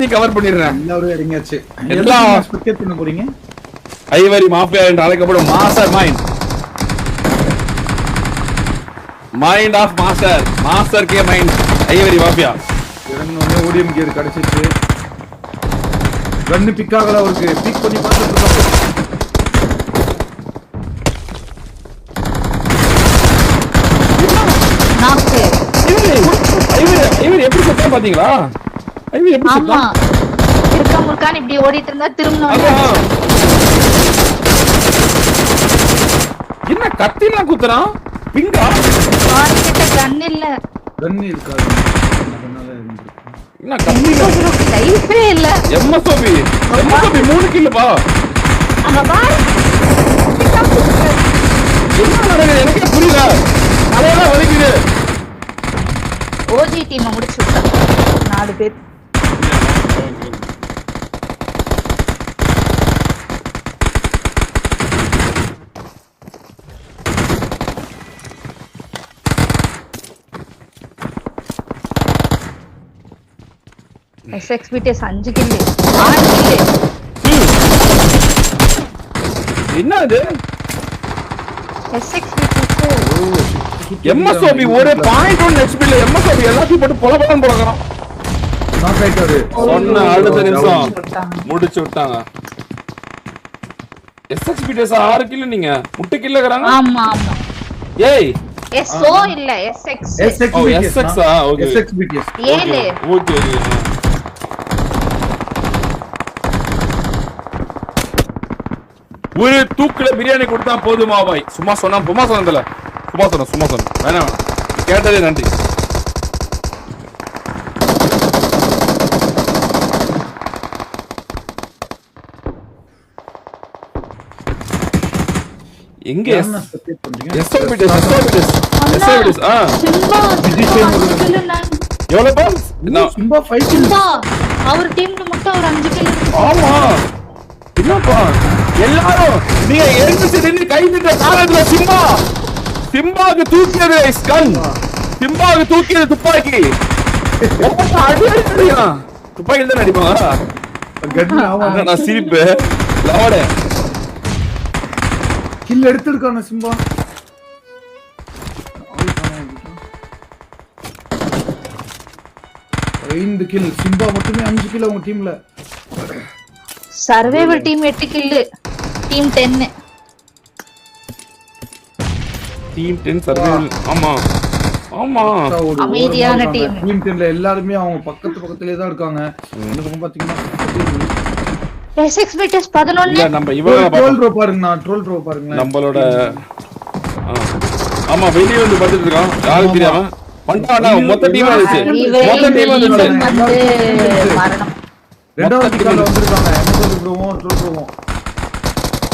எல்லாத்தையும் கவர் பண்ணிடுறேன். எல்லாரும் இறங்கியாச்சு. எல்லா ஸ்பெக்டேட் பண்ண போறீங்க. ஐவரி மாஃபியா என்று அழைக்கப்படும் மாஸ்டர் மைண்ட் ஆஃப் மாஸ்டர் கே மைண்ட் ஐவரி மாஃபியா. இறங்கணும்னே ஓடிஎம் கியர் கிடைச்சிச்சு. கன்னு பிக் ஆகல அவருக்கு. பிக் பண்ணி பார்த்துட்டு இருக்காரு. நாக்கு ஐவரி எப்படி செத்தா பாத்தீங்களா? ஐவரி எப்படி செத்தா? ஆமா இருக்க முர்கான் இப்படி ஓடிட்டு இருந்தா திரும்பணும். என்ன கத்திலாம் குத்துறான்? பிங்கா ஆர்கிட்ட கன் இல்ல. கன்னு இருக்காது. அதனால என்ன கத்தில லைஃபே இல்ல. எம்எஸ்ஓபி 3 கில் பா. அங்க பாரு. என்ன நடக்குது எனக்கே புரியல. தலையெல்லாம் வலிக்குது. ஓஜி டீம் முடிச்சு விட்டாங்க 4 பேர். SXBTS 5 kill 6 kill. என்ன இது? SXBTS எம்எஸ்ஓபி ஒரு 0.1 HP ல எம்எஸ்ஓபி எல்லாத்தையும் போட்டு பொலபலன்னு போடுறான். நாக் ஆயிட்டாரு. சொன்ன அடுத்த நிமிஷம் முடிச்சு விட்டாங்க. SXBTS 6 கில் நீங்க முட்டை கில்லங்கறாங்க. ஆமா ஆமா. ஏய் SO இல்ல SX. ஓ SX ஓகே. SXBTS 7 okay. ஒரு தூக்குல பிரியாணி கொடுத்தா போதுமா பாய்? சும்மா சொன்னதுல சும்மா சொன்ன வேணாம் கேட்டதே நன்றி. எங்க ஸ்பெக்டேட் பண்றீங்க. SXBTS சிம்பா எவ்வளவு பா? சும்மா 5 கில். சிம்பா அவர் டீம்ல மட்டும் அவர் 5 கில். ஆமா என்னப்பா எல்லாரும் நீங்க எழுந்துச்சு நின்று கை நின்ற காலத்துல சிம்பாக்கு தூக்கியது ஸ்கன், சிம்பாக்கு தூக்கியது துப்பாக்கி. அடி அடிக்கிறீங்க துப்பாக்கில தான் அடிப்பாங்க. கன்னு ஆமா. நான் சிரிப்பு லவட கில் எடுத்துருக்கான சிம்பா. ஐந்து கில் சிம்பா மட்டுமே 5 கில் அவங்க டீம்ல. Survival team 8 kill, team 10. Team 10 survival. ஆமா அமைதியான டீம். டீம் 10ல எல்லாரும் அவங்க பக்கத்துலயே தான் இருக்காங்க. இந்த பக்கம் பாத்தீங்கன்னா SXBTS 11. நம்ம இவங்க ட்ரோல் ப்ரோ பாருங்க, ட்ரோல் ப்ரோ பாருங்க. நம்மளோட ஆமா வெளிய வந்து பார்த்துட்டு இருக்கான். யாரு தெரியாம பண்டானா மொத்த டீம் வந்துச்சு. மரணம். ரெண்டாவது கால்ல வந்திருக்காங்க. எம்எஸ்ஓபி ப்ரோவும் ட்ரோல் ப்ரோவும்.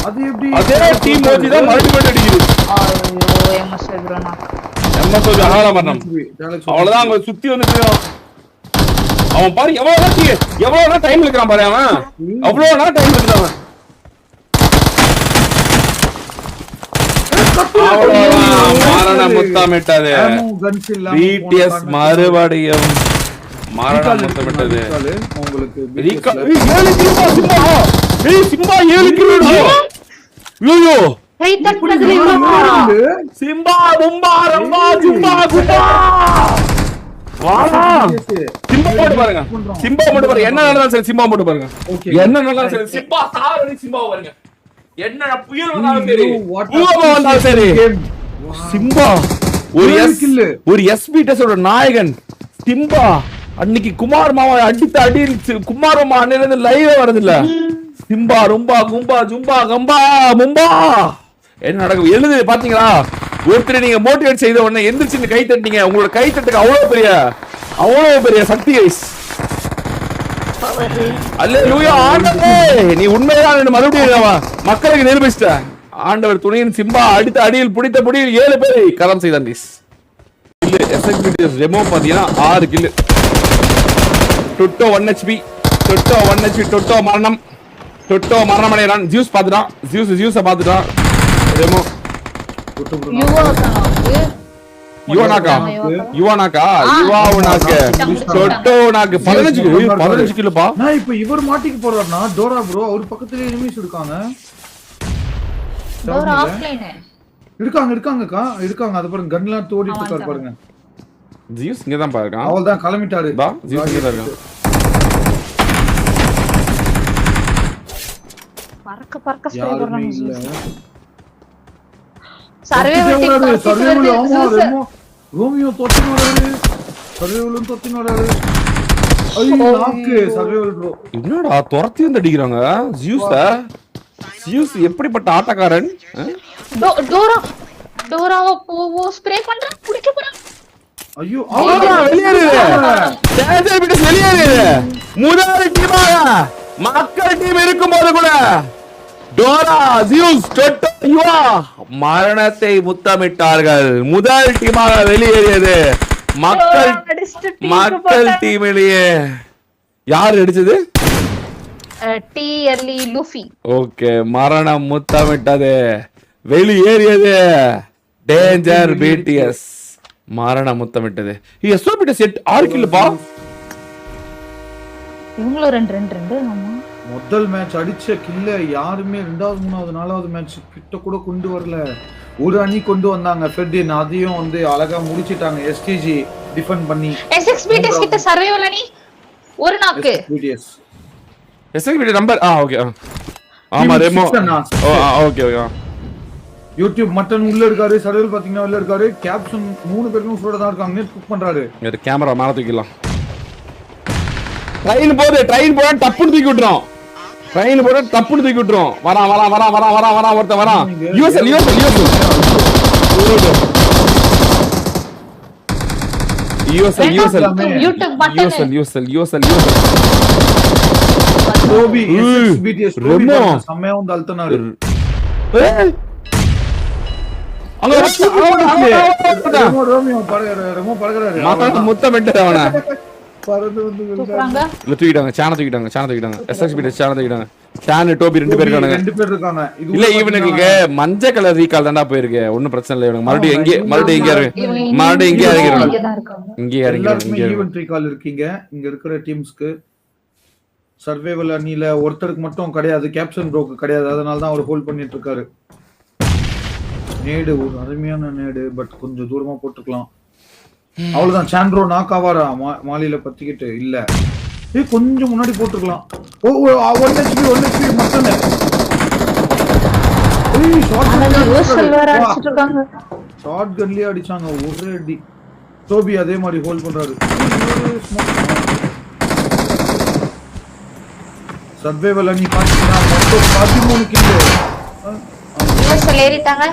அது எப்படி அதே டீம் மோதி தான் மல்டிபிள் அடிக்குது. ஐயோ எம்எஸ்ஓபி ப்ரோனா. எம்எஸ்ஓபி அகால மரணம். அவ்வளவுதான் அங்க சுத்தி வந்து அவன் பாரு எவ்வளவு டைம் எடுக்கிறான் பாரு. அவன் அவ்வளவு டைம் எடுக்கிறான். மரணம் முத்தமிட்டது. BTS மறுபடியும் மரணம் முத்தமிட்டது. உங்களுக்கு சிம்பா 7 கிலோ. ஐயோ கை தட்டதுல இவ்வளவு. சிம்பா பும்பா ரம்பா ஜும்பா கும்பா. வாடா சிம்பா போட்டு பாருங்க. சிம்பா போட்டு பாருங்க. என்ன நடந்தாலும் சரி சிம்பா போட்டு பாருங்க. என்ன நடந்தாலும் சரி சிம்பா சாவடி சிம்பா பாருங்க. என்ன புயல் வந்தாலும் சரி பூகம்பம் வந்தாலும் சரி சிம்பா ஒரு SBTS ஓட நாயகன் சிம்பா. அன்னைக்கு குமார் மாமா அடித்த அடி குமார் மாமா அன்னையில லைவ் வரது இல்ல. சிம்பா ரொம்ப கும்பா ஜும்பா கம்பா மும்பா. என்ன நடக்கும் எழுது பாத்தீங்களா? ஒருத்தர் நீங்க மோட்டிவேட் செய்த உடனே எந்திரிச்சு கை தட்டிங்க. உங்களோட கை தட்டுக்கு அவ்வளவு பெரிய சக்தி கைஸ். அல்லேலூயா ஆண்டவரே நீ உண்மைதான் மறுபடியும் மக்களுக்கு நிரூபிச்சிட்ட. ஆண்டவர் துணையின் சிம்பா அடித்த அடியில் பிடித்த புடியில் 7 பேரை கரம் செய்தான். SXBTS டெமோ பாத்தீங்கன்னா 6 கில். டொட்டோ 1 HP டொட்டோ மரணம் அடைறான். ஜூஸ் பாத்துட்டான். ஜூஸ பாத்துட்டான். டெமோ யுவனாக்கா யுவனாக்கா யுவாவுனாக்கு சொட்டோனாக்கு 15 கிலோப்பா. நான் இப்ப இவர் மாட்டிக்கு போறாருனா டோரா ப்ரோ அவர் பக்கத்துலயே எனிமீஸ் இருக்காங்க. டோரா ஆஃப்லைன் இருக்காங்கக்கா இருக்காங்க. அது பாருங்க கன்லாம் தோடிட்டு இருக்காரு பாருங்க. ஜியூஸ் இங்க தான் பாருங்க. அவள்தான் கிளம்பிட்டாரு. பா ஜியூஸ் இங்க தான் இருக்கான். பறக்க ஸ்ப்ரே யாருமே பண்றாங்க. இல்ல. சர்வைவல் ஆமா ரோமியோ தொத்தின வராரு. சர்வைவலும் தொத்தின வராரு. ஐயோ நாக்கு சர்வைவல் ப்ரோ. என்னடா துரத்தி வந்து அடிக்கிறாங்க ஜியூஸ் எப்படிப்பட்ட ஆட்டக்காரன். டோராவை போவோ ஸ்ப்ரே பண்றான் குடிக்க போறான். ஐயோ வெளியேறு முதல் டீமாக மக்கள் டீம் இருக்கும்போது கூட டோரா ஜியூஸ் யுவா மரணத்தை முத்தமிட்டார்கள். முதல் டீமாக வெளியேறியது மக்கள் டீமிலேயே. யார் அடிச்சது? டிஎர்லி லூஃபி. ஓகே மரணம் முத்தமிட்டது வெளியேறியது டேஞ்சர் பிடிஎஸ். மரணம் முத்தமிட்டது. எஸ்ஓபிடி செட் 6 கில்லுப்பா. இவங்களும் 2 ஆமா. முதல் மேட்ச் அடிச்ச கில்ல யாருமே 2வது 3வது 4வது மேட்ச் கிட்ட கூட கொண்டு வரல. ஒரு அணி கொண்டு வந்தாங்க ஃபெர்டின். அதையும் வந்து அழகா முடிச்சிட்டாங்க எஸ்டிஜி டிஃபெண்ட் பண்ணி. எஸ்எக்ஸ்பிடிஎஸ் கிட்ட சர்வைவல் அணி ஒரு நாக்கு. எஸ்எக்ஸ்பிடி நம்பர் ஓகே ஆமா Remo okay okay. YouTube mutton உள்ள இருக்காரு. சர்வைவல் பாத்தீங்கன்னா உள்ள இருக்காரு. கேப்ஷன் 3 பேரும் உள்ள தான் இருக்காங்க. நெட் குக் பண்றாரு. இந்த கேமரா மேல தூக்கிடலாம். ட்ரெயின் போற டப்புன்னு தூக்கி விட்டுறோம். வரான் ஒருத்தன் வரான். யூஎஸ்எல் டோபி எஸ்பிடிஎஸ் ரெமோ செமையா வந்து அல்தனாரு. ரோமியோ பறக்குறாரு. முத்தமிட்டு அவனை பறந்து வந்து தூக்கிட்டாங்க. சேன தூக்கிட்டாங்க. எஸ்எக்ஸ்பிடி சேன தூக்கிட்டாங்க. சேன டோபி 2 பேர் இருக்காங்க. 2 பேர் இருக்காங்க. இல்ல இவனுக்கு மஞ்சள் கலர் ரீகால் தான்டா போயிருக்கு. ஒண்ணும் பிரச்சனை இல்ல. இவனுக்கு மறுபடியும் இங்கே இறங்கிடுறாங்க. ஈவென்ட் ரீகால் இருக்கீங்க. இங்க இருக்கிற டீம்ஸ்க்கு சர்வைவல் அணில ஒருத்தருக்கு மட்டும் கிடையாது. கேப்டன் ப்ரோக்கு கிடையாது. அதனால தான் அவர் ஹோல்ட் பண்ணிட்டு இருக்காரு. நேடு ஒரு அருமையான நேடு. பட் கொஞ்சம் தூரமா போட்டுக்கலாம். அவ்வளவுதான். சாண்ட்ரோ நாக்காவாரா மாலியில பத்திக்கிட்டு இல்ல. கொஞ்சம் முன்னாடி போட்டுக்கலாம். 1 HP மட்டும். ஷார்ட் கன்லயே அடிச்சாங்க ஒரு அடி. டோபி அதே மாதிரி ஹோல்ட் பண்றாரு. சர்வைவல் அணி பாத்தீங்கன்னா மொத்தம் 13 kill. ஏறிட்டாங்க.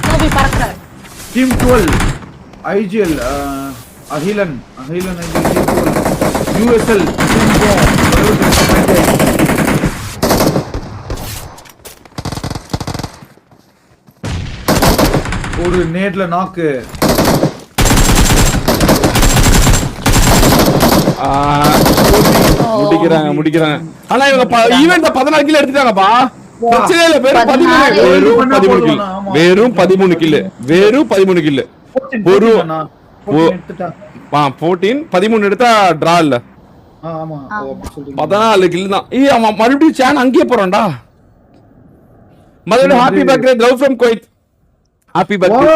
Dhobi பறக்குறாரு. Team 12 IGL Ahilan IGL USL ஒரு நேட்ல நாக்கு. முடிக்கிறாங்க. ஆனா இவங்க ஈவென்ட் 14 கில் எடுத்துட்டாங்கப்பா. பிரச்சனை இல்ல. வெறும் 13 கில். ஒரு 13 எடுத்தா டிரா இல்ல. 14 கில் தான். அவன் மறுபடியும் சேன் அங்கேயே போறான்டா. மறுபடியும் happy birthday love from Kuwait. Happy birthday.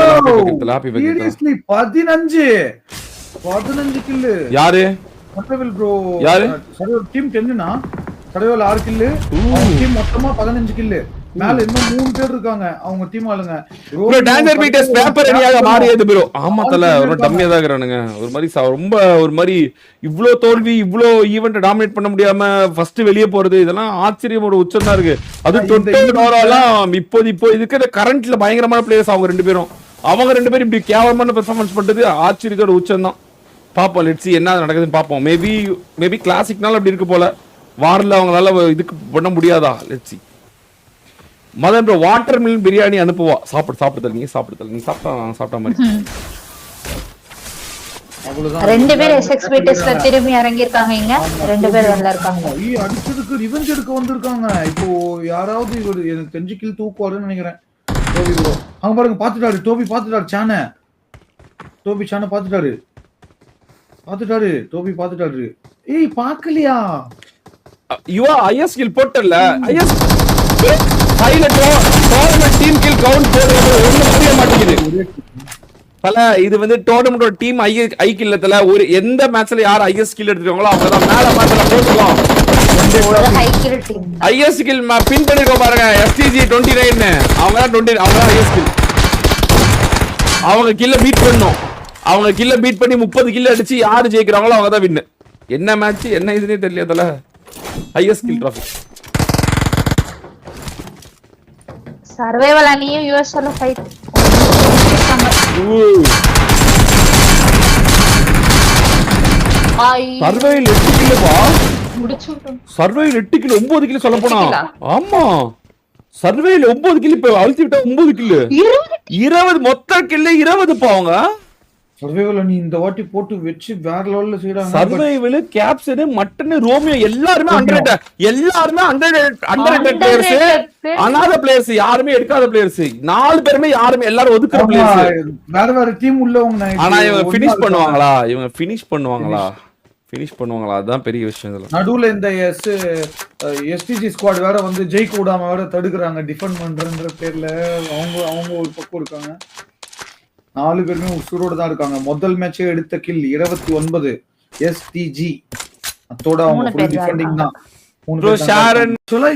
Seriously 15 kill. யாரு மொத்தவில் ப்ரோ? யாரு? டீம் 10னா சர்வைவல் 6 கில். டீம் மொத்தமா 15 கில். மேல இன்னும் 3 பேர் இருக்காங்க. அவங்க டீம் ஆளுங்க. ப்ரோ டான்சர் பீட்டர்ஸ் பேப்பர் ரெடியாக மாறியது ப்ரோ. ஆமா தல ஒரு டம்மியா தான் இருக்கறானுங்க. ஒரு மாதிரி ரொம்ப ஒரு மாதிரி இவ்ளோ தோல்வி இவ்ளோ ஈவென்ட் டாமினேட் பண்ண முடியாம ஃபர்ஸ்ட் வெளிய போறது இதெல்லாம் ஆச்சரியமோட உச்சம் தான் இருக்கு. அது டோராலாம் இப்போ இதுக்கு கரண்ட்ல பயங்கரமான பிளேயர்ஸ் அவங்க 2 பேரும். அவங்க 2 பேரும் இப்படி கேவலமான பெர்ஃபார்மன்ஸ் பண்றது ஆச்சரியத்தோட உச்சம் தான். பாப்போம் லெட்ஸ் see என்ன நடக்குதுன்னு பாப்போம். மேபி கிளாசிக்னால அப்படி இருக்கு போல. வார்ல அவங்களால இதுக்கு பண்ண முடியாதா? Let's see. Madan bro watermelon biryani அனுப்புவா. சாப்பிடுதல் நீ சாப்பிட்டா மாதிரி. அவ்வளவுதான். 2 பேர் எஸ்எக்ஸ்பிடிஎஸ்ல திரும்பி இறங்கி இருக்காங்க. இங்க 2 பேர் உள்ள இருக்காங்க. அடிச்சதுக்கு ரிவெஞ்ச் எடுக்க வந்திருக்காங்க. இப்போ யாராவது இவர் எனக்கு தெரிஞ்சு கில் தூக்குவாருன்னு நினைக்கிறேன். அவங்க பாருங்க பாத்துட்டாரு டோபி பாத்துட்டாரு சான பாத்துட்டாரு டோபி பாத்துட்டாரு ஏய் பாக்கலையா யுவா ஐஎஸ் கில் போட்டல IS pilot tournament team kill count போடுறது ஒண்ணும் புரிய மாட்டேங்குது பல இது வந்து டோர்னமெண்டோட டீம் ஐ கில்லத்துல ஒரு எந்த மேட்ச்ல யார் ஐஎஸ் கில் எடுத்துறாங்களோ அவங்க தான் மேல மாத்திர போட்டுறோம் ஐஎஸ் கில் பின் பண்ணிருக்கோம் பாருங்க எஸ்டிஜி 29 அவங்க தான் 20 அவங்க தான் ஐஎஸ் கில் அவங்க கில்ல பீட் பண்ணனும் அவங்க கில்ல பீட் பண்ணி 30 கில் அடிச்சு யார் ஜெயிக்கறாங்களோ அவங்க தான் வின் என்ன மேட்ச் என்ன இதுனே தெரியல ஐஎஸ் கில் ட்ராஃபி சர்வைவல் அணியும் யுஎஸ்ல ஃபைட் சர்வைவல் 8 கிலோவா சர்வைவல் 8 கிலோ 9 கிலோ சொல்ல போனா ஆமா சர்வைவல் 9 கிலோ இப்ப அழுத்தி விட்டா 9 கிலோ 20 மொத்த கிலோ 20 பாவங்க சர்வைவல் நீ இந்த வாட்டி போட்டு வெச்சு வேற லெவல்ல செய்றாங்க சர்வைவல் கேப்சன் மட்டன் ரோமியோ எல்லாரும் அண்டர்ரேட்டட் பிளேயர்ஸ் அனாத பிளேயர்ஸ் யாருமே எடுக்காத பிளேயர்ஸ் 4 பேருமே யாருமே எல்லாரும் ஒதுக்குற பிளேயர்ஸ் வேற டீம் உள்ளவங்க ஆனா இவங்க ஃபினிஷ் பண்ணுவாங்களா அதான் பெரிய விஷயம் இதுல நடுவுல இந்த எஸ்டிஜி ஸ்குவாட் வேற வந்து ஜெயிக்க விடாம வேற தடுக்குறாங்க டிஃபெண்ட் பண்றன்ற பேர்ல அவங்க ஒரு பக்கம் இருக்காங்க 4 பேருமே உசுரோட தான் இருக்காங்க முதல் மேட்சே எடுத்த கில் 29 எஸ்டிஜி அதோட அவங்க ஃபுல் டிஃபெண்டிங் தான்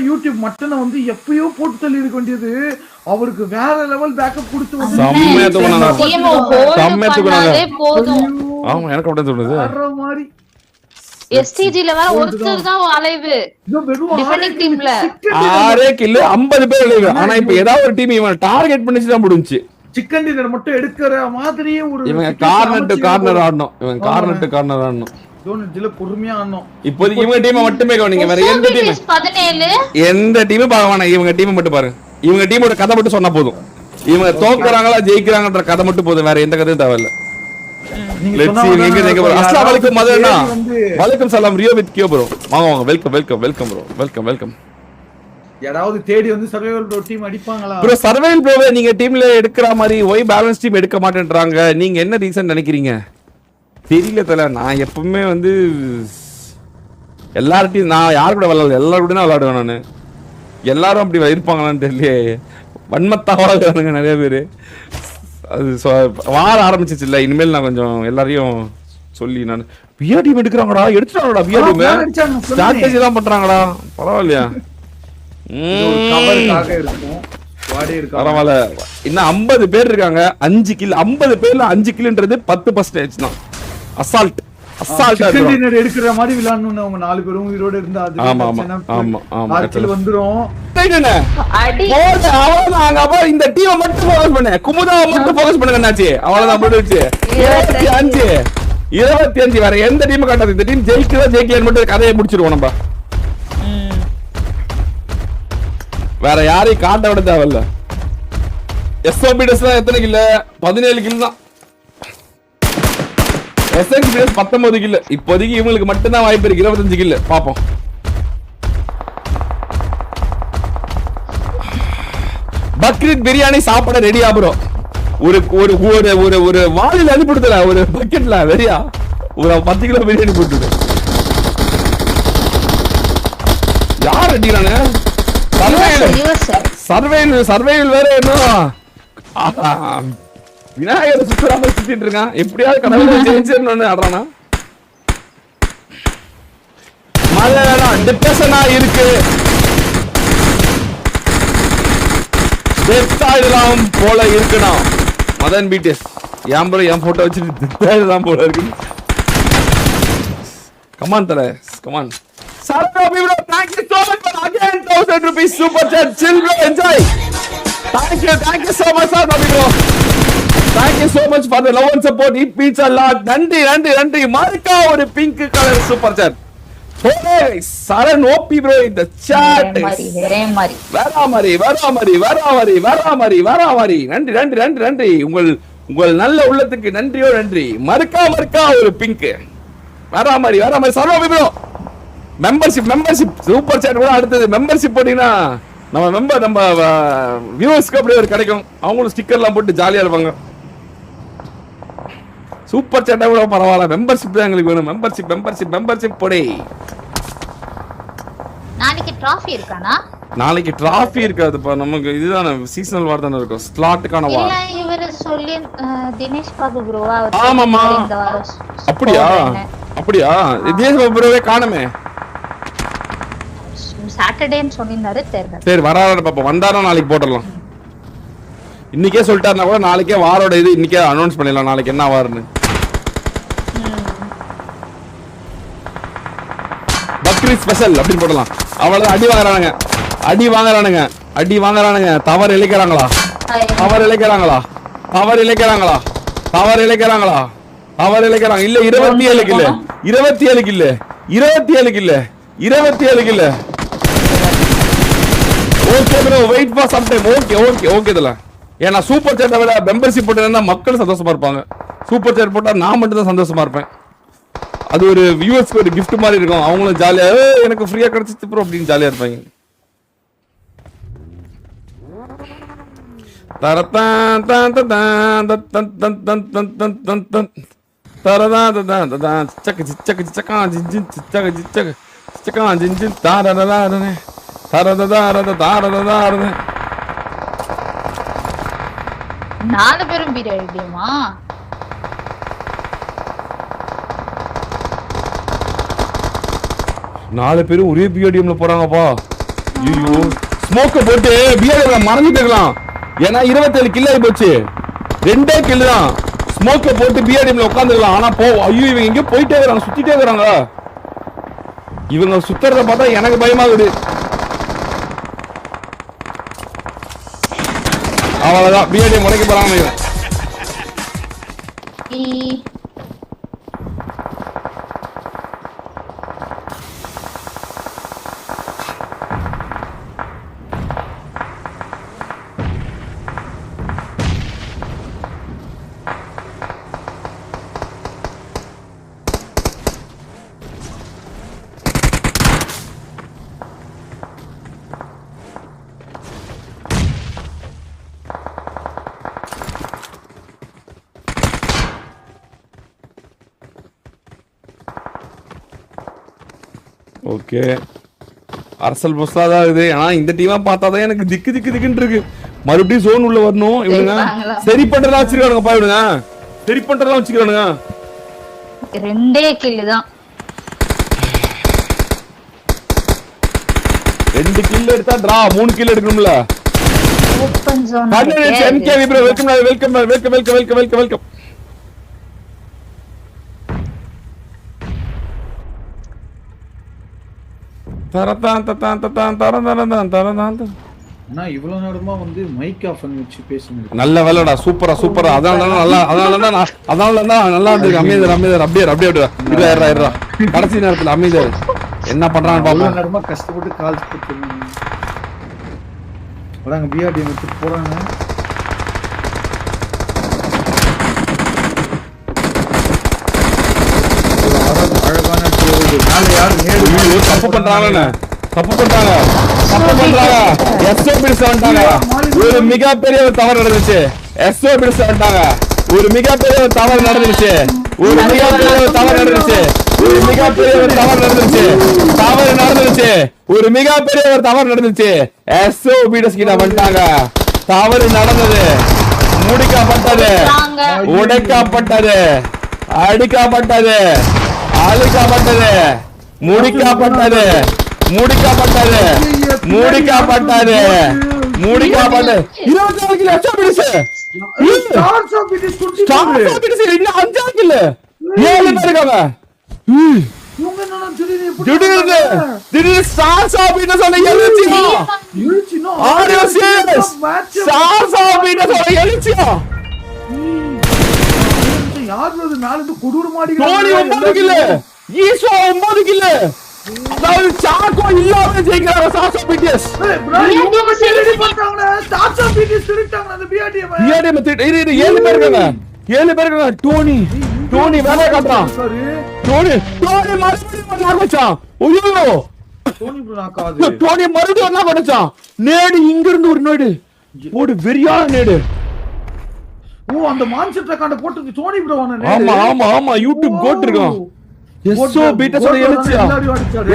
யூடியூப் மட்டனை வந்து எப்பயோ போட்டு தள்ளி இருக்க வேண்டியது அவருக்கு வேற லெவல் பேக்கப் கொடுத்து மாதிரி எஸ்டிஜில வேற ஒருத்தர் தான் அலைவு டிஃபெண்டிங் டீம்ல 6 கில் 50 பேர் அலைவு ஆனா இப்ப ஏதாவது ஒரு டீம் இவன் டார்கெட் பண்ணிச்சு தான் முடிஞ்சு சிக்கன் டின்னர் மட்டும் எடுக்கிற மாதிரியே ஒரு இவங்க கார்னர் டு கார்னர் ஆடணும் ஜோன்ல பொறுமையா ஆடணும் இப்போதைக்கு இவங்க டீமை மட்டுமே கவனிங்க வேற எந்த டீமும் பார்க்க வேணாம் இவங்க டீமை மட்டும் பாருங்க இவங்க டீமோட கதை மட்டும் சொன்னா போதும் இவங்க தோக்குறாங்களா ஜெயிக்கிறாங்கன்ற கதை மட்டும் போதும் வேற எந்த கதையும் தேவையில்ல அஸ்ஸலாமு அலைக்கும் மதனா வலைக்கும் சலாம் ரியோ வித் கியோ ப்ரோ வாங்க வெல்கம் யாராவது தேடி வந்து சர்வைவல் ப்ரோ டீம் அடிப்பாங்களா ப்ரோ சர்வைவல் ப்ரோவே நீங்க டீம்ல எடுக்கிற மாதிரி ஒய் பேலன்ஸ் டீம் எடுக்க மாட்டேன்றாங்க நீங்க என்ன ரீசன் நினைக்கிறீங்க தெரியல தல நான் எப்பவுமே வந்து எல்லார்ட்டையும் நான் யார் கூட விளையாடல எல்லாரும் கூட தான் விளையாடுவேன் நான் எல்லாரும் அப்படி இருப்பாங்களான்னு தெரியல வன்மத்தாவாங்க நிறைய பேர் அது வார ஆரம்பிச்சிச்சு இல்ல இனிமேல் நான் கொஞ்சம் எல்லாரையும் சொல்லி நான் பிஆர் டீம் எடுக்கிறாங்கடா எடுத்துட்டாங்கடா பிஆர் டீம் ஸ்ட்ராட்டஜி தான் பண்றாங்கடா பரவாயில்லையா பரவாயில்ல இன்னும் 50 பேர் இருக்காங்க 5 கில் 50 பேர்ல 5 கில்ன்றது 10% தான் அசால்ட் எடுக்கிற மாதிரி விளையாடணும் அவங்க 4 பேரும் உயிரோட இருந்தா அது வந்துரும் இந்த டீமை மட்டும் ஃபோக்கஸ் பண்ணு குமுதாவை மட்டும் ஃபோக்கஸ் பண்ணுங்க என்னாச்சு அவ்வளவுதான் முடிஞ்சிச்சு 25 வேற எந்த டீம் காட்டாது இந்த டீம் ஜெயிக்கலன்னு மட்டும் கதையை முடிச்சிருவோம் நம்ம வேற யாரையும் காட்ட விட தேவையில்ல எஸ்ஓபிடஸ் தான் எத்தனை கில்ல 17 கில் தான் எஸ்என்பிஎஸ் 19 கில் இப்போதைக்கு இவங்களுக்கு மட்டும் தான் வாய்ப்பு இருக்கு 25 கில் பாப்போம் பக்ரீத் பிரியாணி சாப்பிட ரெடியா ப்ரோ ஒரு ஒரு ஒரு ஒரு வாளில அனுப்பிடுதல ஒரு பக்கெட்ல வெறியா ஒரு 10 கிலோ பிரியாணி போட்டுடு யார் அடிக்கிறானே சர்வேல் வேற என்ன விநாயகர் சுத்தராம சுத்திட்டு இருக்கான் எப்படியாவது கடவுளை ஜெயிச்சிடணும்னு ஆடுறானா மழை வேணாம் டிப்ரெஷனா இருக்கு டெத்தாயிடலாம் போல இருக்கணும் மதன் பிடிஎஸ் என் ப்ரோ என் போட்டோ வச்சுட்டு டெத்தாயிடலாம் போல இருக்கு கமான் தல come on Sarno bro, thank you so much for again 1000 rupees super chat. Chill bro, enjoy. Thank you so much Sarno bro. Thank you so much for the love and support. It means a lot. நன்றி மார்க்கா ஒரு pink colour super chat. Hey, Saran OP bro in the chat. வராமரி. நன்றி. உங்கள் நல்ல உள்ளத்துக்கு நன்றி. மறுக்கா ஒரு பிங்க். வராமரி Sarno bro. Membership super chat கூட அடுத்தது மெம்பர்ஷிப் போட்டீங்கன்னா நம்ம வியூவர்ஸ்க்கு அப்படியே ஒரு கிடைக்கும். அவங்களும் ஸ்டிக்கர்லாம் போட்டு ஜாலியா இருப்பாங்க. சூப்பர் சேட்டை கூட பரவாயில்ல. மெம்பர்ஷிப் தான் எங்களுக்கு வேணும். மெம்பர்ஷிப் போடே. நாளைக்கு டிராஃபி இருக்கானா? நாளைக்கு டிராஃபி இருக்காதுப்பா. நமக்கு இதுதானே சீசனல் வார் தானே இருக்கும். ஸ்லாட்டுக்கான வார். இல்ல இவரு சொல்லி தினேஷ் பாபு ப்ரோவா ஆமாமா. இந்த வாரம். அப்படியா தினேஷ் பாபு ப்ரோவே காணுமே. சாட்டர்டேன்னு சொல்லிருந்தாரு. சரி வராரு பாப்போம். வந்தாரா நாளைக்கு போட்டுடலாம். இன்னைக்கே சொல்லிட்டாருன்னா கூட நாளைக்கே வாரோட இது இன்னைக்கே அனௌன்ஸ் பண்ணிடலாம். நாளைக்கு என்ன வாருன்னு. பக்ரீத் ஸ்பெஷல் அப்படின்னு போடலாம். அவ்வளவுதான். அடி வாங்குறானுங்க. தவறு இழைக்கிறாங்களா? இல்ல 27 கில்ல. Okay bro, wait for some time. Okay இதல. ஏன்னா சூப்பர் சாட்டை விட மெம்பர்ஷிப் போட்டா மக்கள் சந்தோஷமா இருப்பாங்க. சூப்பர் சாட் போட்டா நான் மட்டும் தான் சந்தோஷமா இருப்பேன். அது ஒரு வியூவர்ஸ்க்கு ஒரு gift மாதிரி இருக்கும். அவங்களும் ஜாலியா எனக்கு ஃப்ரீயா கிடைச்சிச்சு ப்ரோ அப்படின்னு ஜாலியா இருப்பாங்க. தரதான் தான் தான் தான் தான் தான் தான் தான் தான் தான் தரதான் தான் தான் சக்க சக்க சக்கா ஜின் சக்க சக்க சக்கா ஜின் தாரதாரனே தாரதாரதாரதாரதாரனே. 4 பேரும் பீரியடியமா? நாலு பேரும் ஒரே பிஆர்டிஎம்ல போறாங்கப்பா. ஐயோ ஸ்மோக்க போட்டு பிஆர்டிஎம்ல மறந்துட்டேங்களாம். ஏன்னா 27 கில் ஆகி போச்சு. 2 கில் தான். ஸ்மோக்க போட்டு பிஆர்டிஎம்ல உட்காந்துக்கலாம். ஆனா ஐயோ இவங்க எங்க போயிட்டே இருக்காங்க, சுத்திட்டே இருக்காங்க. இவங்க சுத்துறத பார்த்தா எனக்கு பயமாகுது. அவ்வளவுதான் பிஆர்டிஎம் உடைக்க போறாங்க. ஓகே அரசல் பொஸ்லா தான் இருக்குது. ஆனா இந்த டீமா பார்த்தாதான் எனக்கு திக்குன்னு இருக்கு. மறுபடியும் ஜோன் உள்ள வரணும். இவனுங்க சரி பண்றதா வச்சிருக்கானுங்கப்பா. இவனுங்க சரி பண்றதா வச்சிருக்கானுங்க. 2 கில் தான். 2 கில் எடுத்தா டிரா. 3 கில் எடுக்கணும்ல. Open zone. MKV bro welcome. இவ்வளவு நேரமா வந்து மைக் ஆஃப் பண்ணி வச்சு பேசுங்க. நல்ல வேலைடா. சூப்பரா. அதனால நல்லா இருக்கு. அமைதியா அப்படியே இருடா. கடைசி நேரத்துல அமைதியா என்ன பண்றான்னு பாப்போம். நேரமா கஷ்டப்பட்டு கால் வராங்க. பிஆர்டி வச்சு போறாங்க. அழகான தப்பு பண்றாங்க. ஒரு மிகப்பெரிய தவறு நடந்துச்சு. ஒரு மிகப்பெரிய தவறு நடந்துச்சு. எஸ்ஓபிடஸ் கிட்ட வந்துட்டாங்க. தவறு நடந்தது. முடிக்கப்பட்டது. உடைக்கப்பட்டது. அடிக்கப்பட்டது. அழிக்கப்பட்டது. முடிக்கப்பட்டது. 24 கிலோ எஸ்ஓபிடஸ். இன்னும் 5 கிலோ 7 பேர் இருக்காங்க. திடீர்னு ஸ்டார்ஸ் ஆபீட்டஸ் சொல்ல எழுச்சியா. Are you serious? ஸ்டார்ஸ் ஆபீட்டஸ் சொல்ல எழுச்சியா. யாருது நாலு கொடூர மாடி. டோனி 9 கிலோ. ஈஸ்வா 9 கிலோ. அதாவது சாக்கோ இல்லாம ஜெயிக்கிறாங்க ஸ்டார்ஸ் ஆபீட்டஸ். ஸ்டார்ஸ் ஆபீட்டஸ் திருட்டாங்க அந்த பிஆர்டிஎம். 7 பேர் இருக்காங்க. டோனி வேலை காட்டுறான். டோனி மறுபடியும் ஆரம்பிச்சான். ஐயோ டோனி ப்ரோ knock ஆகுது. டோனி மறுபடியும் என்ன பண்ணுச்சான் நேடு இங்க இருந்து ஒரு நேடு போடு வெறியான நேடு. ஓ அந்த மான்செட் ரெக்கார்ட் போட்டு டோனி ப்ரோ வான ஆமா ஆமா ஆமா யூடியூப் கோட் இருக்கான். எஸ்ஓ பீட்டஸோட எழுச்சியா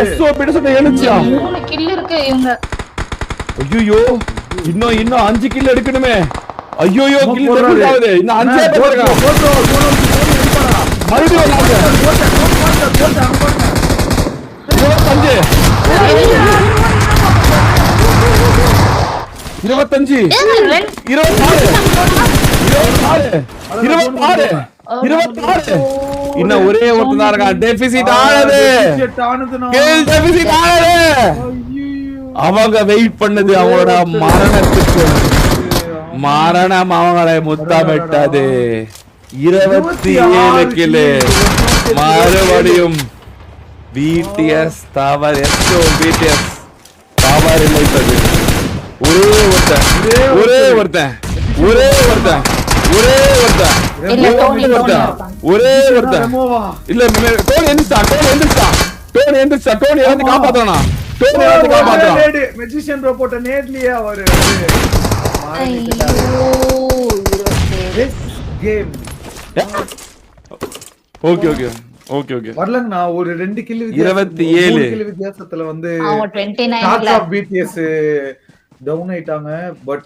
எஸ்ஓ பீட்டஸோட எழுச்சியா 3 கில் இருக்கு இவங்க. ஐயோ இன்னும் 5 கில் எடுக்கணுமே. ஐயோ கில் டபுள் ஆகுது. இன்னும் 5 போடுங்க. மறுபடியும் வராங்க. 25 26 இன்னும் ஒரே ஒருத்தன் தான் இருக்கான். டெபிசிட் ஆனது. கேல் டெபிசிட் ஆனது. அவங்க வெயிட் பண்ணது அவங்களோட மரணத்துக்கு. மரணம் அவங்களை முத்தமிட்டது. 27 கிலோ மறுபடியும் பிடிஎஸ் தவறு. எஸ்ஓ பிடிஎஸ் தவறு இழைத்தது. ஒரே ஒருத்தன் இல்ல டோனி எந்திரிச்சா டோனி வந்து காப்பாத்தறானா. டோனி வந்து காப்பாத்தறான். மேஜிஷியன் ப்ரோ போட்ட நேட்லயே அவரு கேம். ஓகே வரலங்கண்ணா ஒரு 2 கில் 27 கில் வித்தியாசத்துல வந்து அவங்க 29 பிடிஎஸ் டவுன் ஆயிட்டாங்க. பட்